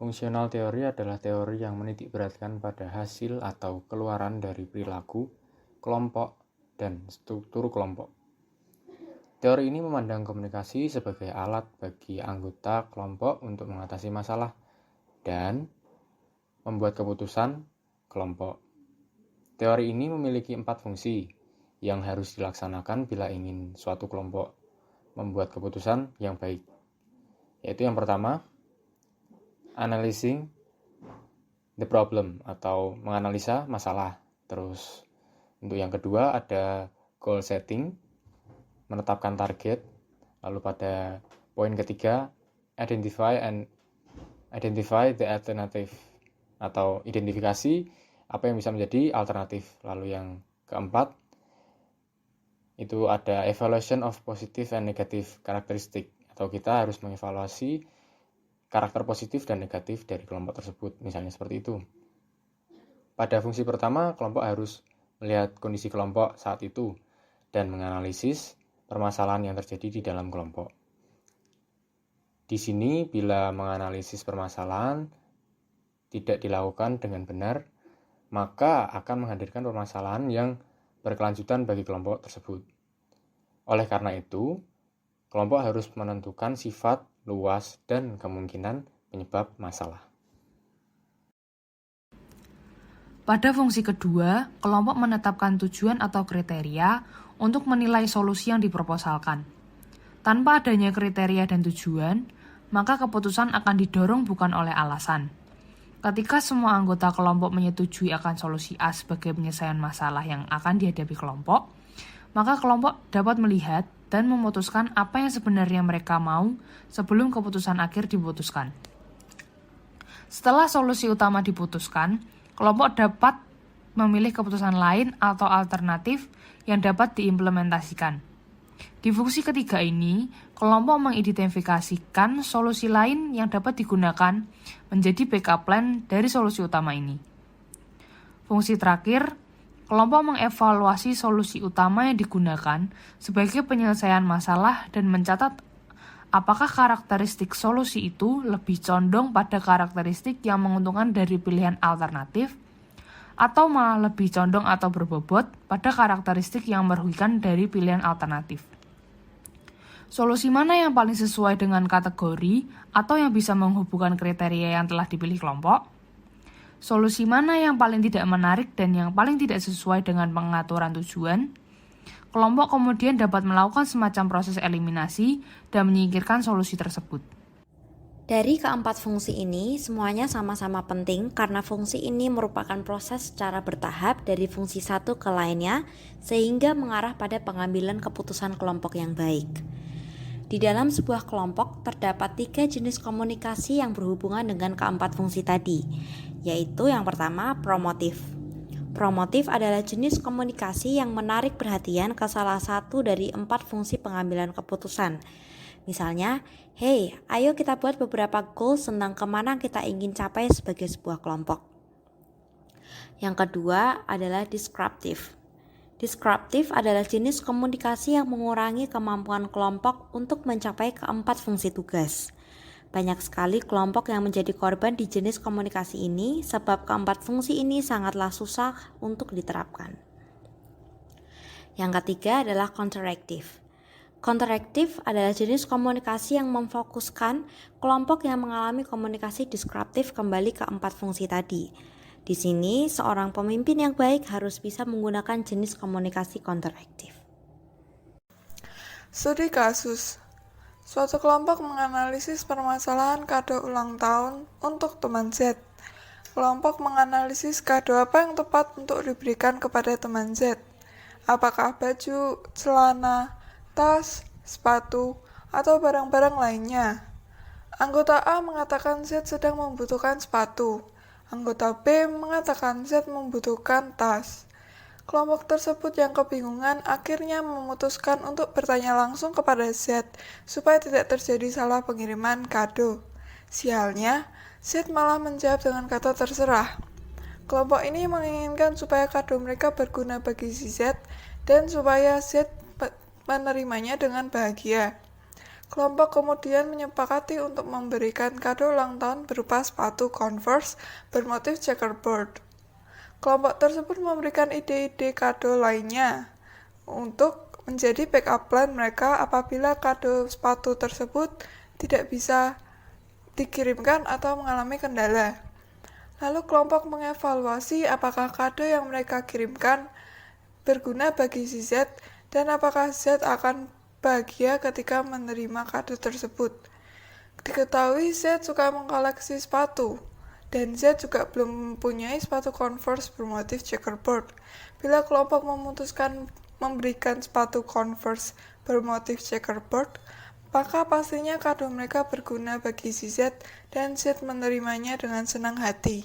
Fungsional teori adalah teori yang menitikberatkan pada hasil atau keluaran dari perilaku, kelompok, dan struktur kelompok. Teori ini memandang komunikasi sebagai alat bagi anggota kelompok untuk mengatasi masalah dan membuat keputusan kelompok. Teori ini memiliki 4 fungsi yang harus dilaksanakan bila ingin suatu kelompok membuat keputusan yang baik. Yaitu yang pertama, analyzing the problem atau menganalisa masalah. Terus untuk yang kedua ada goal setting, menetapkan target. Lalu pada poin ketiga, identify the alternative atau identifikasi apa yang bisa menjadi alternatif. Lalu yang keempat itu ada evaluation of positive and negative characteristic, atau kita harus mengevaluasi karakter positif dan negatif dari kelompok tersebut, misalnya seperti itu. Pada fungsi pertama, kelompok harus melihat kondisi kelompok saat itu dan menganalisis permasalahan yang terjadi di dalam kelompok. Di sini, bila menganalisis permasalahan tidak dilakukan dengan benar, maka akan menghadirkan permasalahan yang berkelanjutan bagi kelompok tersebut. Oleh karena itu, kelompok harus menentukan sifat, luas, dan kemungkinan penyebab masalah. Pada fungsi kedua, kelompok menetapkan tujuan atau kriteria untuk menilai solusi yang diproposalkan. Tanpa adanya kriteria dan tujuan, maka keputusan akan didorong bukan oleh alasan. Ketika semua anggota kelompok menyetujui akan solusi A sebagai penyelesaian masalah yang akan dihadapi kelompok, maka kelompok dapat melihat dan memutuskan apa yang sebenarnya mereka mau sebelum keputusan akhir diputuskan. Setelah solusi utama diputuskan, kelompok dapat memilih keputusan lain atau alternatif yang dapat diimplementasikan. Di fungsi ketiga ini, kelompok mengidentifikasikan solusi lain yang dapat digunakan menjadi backup plan dari solusi utama ini. Fungsi terakhir, kelompok mengevaluasi solusi utama yang digunakan sebagai penyelesaian masalah dan mencatat apakah karakteristik solusi itu lebih condong pada karakteristik yang menguntungkan dari pilihan alternatif, atau malah lebih condong atau berbobot pada karakteristik yang merugikan dari pilihan alternatif. Solusi mana yang paling sesuai dengan kategori atau yang bisa menghubungkan kriteria yang telah dipilih kelompok? Solusi mana yang paling tidak menarik dan yang paling tidak sesuai dengan pengaturan tujuan? Kelompok kemudian dapat melakukan semacam proses eliminasi dan menyingkirkan solusi tersebut. Dari keempat fungsi ini, semuanya sama-sama penting karena fungsi ini merupakan proses secara bertahap dari fungsi satu ke lainnya sehingga mengarah pada pengambilan keputusan kelompok yang baik. Di dalam sebuah kelompok terdapat 3 jenis komunikasi yang berhubungan dengan keempat fungsi tadi, yaitu yang pertama promotif. Promotif adalah jenis komunikasi yang menarik perhatian ke salah satu dari 4 fungsi pengambilan keputusan. Misalnya, hey, ayo kita buat beberapa goals tentang kemana kita ingin capai sebagai sebuah kelompok. Yang kedua adalah descriptive. Descriptive adalah jenis komunikasi yang mengurangi kemampuan kelompok untuk mencapai keempat fungsi tugas. Banyak sekali kelompok yang menjadi korban di jenis komunikasi ini sebab keempat fungsi ini sangatlah susah untuk diterapkan. Yang ketiga adalah counteractive. Counteractive adalah jenis komunikasi yang memfokuskan kelompok yang mengalami komunikasi deskriptif kembali ke 4 fungsi tadi. Di sini, seorang pemimpin yang baik harus bisa menggunakan jenis komunikasi counteractive. Studi kasus. Suatu kelompok menganalisis permasalahan kado ulang tahun untuk teman Z. Kelompok menganalisis kado apa yang tepat untuk diberikan kepada teman Z. Apakah baju, celana, tas, sepatu, atau barang-barang lainnya. Anggota A mengatakan Z sedang membutuhkan sepatu. Anggota B mengatakan Z membutuhkan tas. Kelompok tersebut yang kebingungan akhirnya memutuskan untuk bertanya langsung kepada Z supaya tidak terjadi salah pengiriman kado. Sialnya, Z malah menjawab dengan kata terserah. Kelompok ini menginginkan supaya kado mereka berguna bagi si Z dan supaya Z menerimanya dengan bahagia. Kelompok kemudian menyepakati untuk memberikan kado ulang tahun berupa sepatu Converse bermotif checkerboard. Kelompok tersebut memberikan ide-ide kado lainnya untuk menjadi backup plan mereka apabila kado sepatu tersebut tidak bisa dikirimkan atau mengalami kendala. Lalu kelompok mengevaluasi apakah kado yang mereka kirimkan berguna bagi si Z dan apakah Z akan bahagia ketika menerima kado tersebut. Diketahui Z suka mengkoleksi sepatu, dan Z juga belum mempunyai sepatu Converse bermotif checkerboard. Bila kelompok memutuskan memberikan sepatu Converse bermotif checkerboard, maka pastinya kado mereka berguna bagi si Z dan Z menerimanya dengan senang hati.